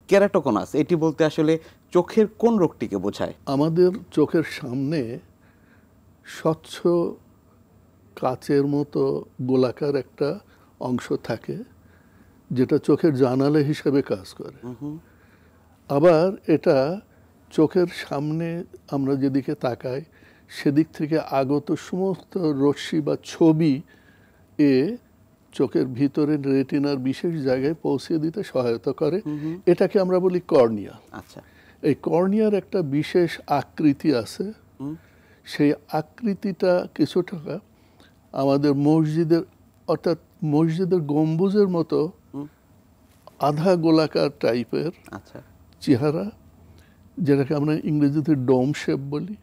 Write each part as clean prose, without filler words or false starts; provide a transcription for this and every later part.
কেরাটোকনাস এটি বলতে আসলে চোখের কোন রোগটিকে বোঝায়? আমাদের চোখের সামনে স্বচ্ছ কাচের মতো গোলাকার একটা অংশ থাকে, যেটা চোখের জানালা হিসেবে কাজ করে। আবার এটা চোখের সামনে আমরা যেদিকে তাকাই সেদিক থেকে আগত সমস্ত রশ্মি বা ছবি এ চোখের ভিতরে রেটিনার বিশেষ জায়গায় পৌঁছে দিতে সহায়তা করে। এটাকে আমরা বলি কর্নিয়া। আচ্ছা, এই কর্নিয়ার একটা বিশেষ আকৃতি আছে। সেই আকৃতিটা কিছুটা আমাদের মসজিদের, অর্থাৎ মসজিদের গম্বুজের মতো আধা গোলাকার টাইপের আচ্ছা, চেহারা, যেটাকে আমরা ইংরেজিতে ডোম শেপ বলি।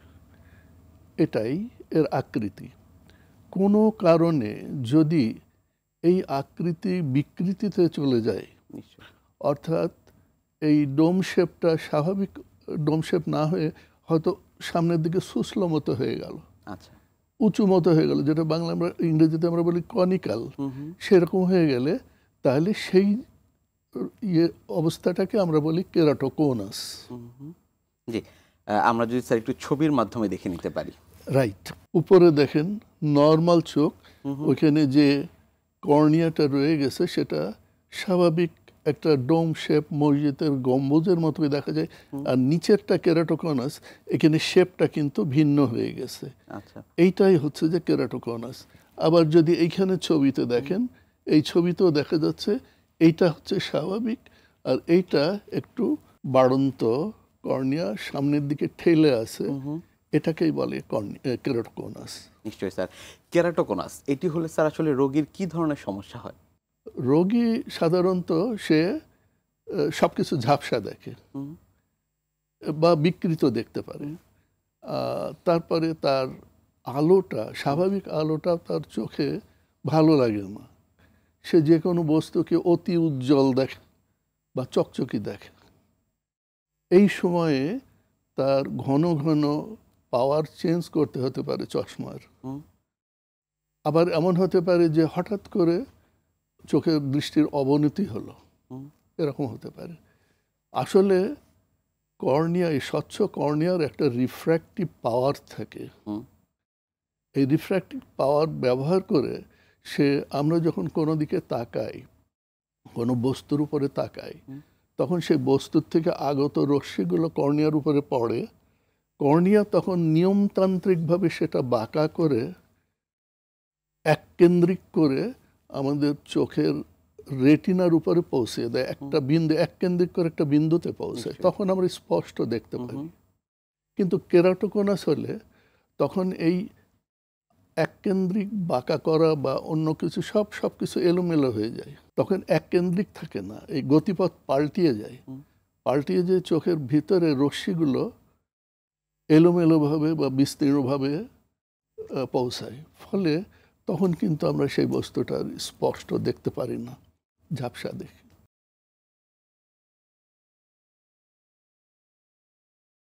এটাই এর আকৃতি। কোনো কারণে যদি এই আকৃতি বিকৃতিতে চলে যায়, নিশ্চয়। অর্থাৎ এই ডোম শেপটা স্বাভাবিক ডোম শেপ না হয়ে হয়তো সামনের দিকে সুসলো মতো হয়ে গেল, আচ্ছা, উঁচু মতো হয়ে গেল, যেটা বাংলা আমরা ইংরেজিতে আমরা বলি কনিক্যাল, সেরকম হয়ে গেলে তাহলে সেই অবস্থাটাকে আমরা বলি কেরাটোকোনাস। জি, আমরা যদি স্যার একটু ছবির মাধ্যমে দেখে নিতে পারি। রাইট, উপরে দেখেন নর্মাল চোখ, ওইখানে যে কর্নিয়াটা রয়ে গেছে সেটা স্বাভাবিক একটা ডোম শেপ মসজিদের গম্বুজের মতোই দেখা যায়। আর নিচেরটা কেরাটোকোনাস, এখানে শেপটা কিন্তু ভিন্ন হয়ে গেছে। আচ্ছা, এইটাই হচ্ছে যে কেরাটোকোনাস। আবার যদি এইখানে ছবিতে দেখেন, এই ছবিতেও দেখা যাচ্ছে এইটা হচ্ছে স্বাভাবিক, আর এইটা একটু বাড়ন্ত কর্নিয়া সামনের দিকে ঠেলে আছে, এটাকেই বলে কেরাটোকোনাস। নিশ্চয়ই স্যার। কেরাটোকনাস এটি হলে স্যার আসলে রোগীর কি ধরনের সমস্যা হয়? রোগী সাধারণত সে সবকিছু ঝাপসা দেখে বা বিকৃত দেখতে পারে। তারপরে তার আলোটা, স্বাভাবিক আলোটা তার চোখে ভালো লাগে না। সে যে কোনো বস্তুকে অতি উজ্জ্বল দেখে বা চকচকি দেখে। এই সময়ে তার ঘন ঘন পাওয়ার চেঞ্জ করতে হতে পারে চশমার। আবার এমন হতে পারে যে হঠাৎ করে চোখের দৃষ্টির অবনতি হলো, এরকম হতে পারে। আসলে কর্নিয়া, এই স্বচ্ছ কর্নিয়ার একটা রিফ্র্যাক্টিভ পাওয়ার থাকে। এই রিফ্র্যাক্টিভ পাওয়ার ব্যবহার করে সে, আমরা যখন কোনো দিকে তাকাই, কোনো বস্তুর উপরে তাকাই, তখন সেই বস্তুর থেকে আগত রশ্মিগুলো কর্নিয়ার উপরে পড়ে। কর্নিয়া তখন নিয়মতান্ত্রিকভাবে সেটা বাঁকা করে এককেন্দ্রিক করে আমাদের চোখের রেটিনার উপরে পৌঁছে দেয়, একটা বিন্দু, এককেন্দ্রিক করে একটা বিন্দুতে পৌঁছায়, তখন আমরা স্পষ্ট দেখতে পাই। কিন্তু কেরাটোকোনাস হলে তখন এই এককেন্দ্রিক বাঁকা করা বা অন্য কিছু সব কিছু এলোমেলো হয়ে যায়, তখন এককেন্দ্রিক থাকে না, এই গতিপথ পাল্টিয়ে যায়। পাল্টিয়ে যে চোখের ভিতরে রশ্মিগুলো এলোমেলোভাবে বা বিস্তীর্ণভাবে পৌঁছায়, ফলে তখন কিন্তু আমরা সেই বস্তুটার স্পষ্ট দেখতে পারি না, ঝাপসা দেখি।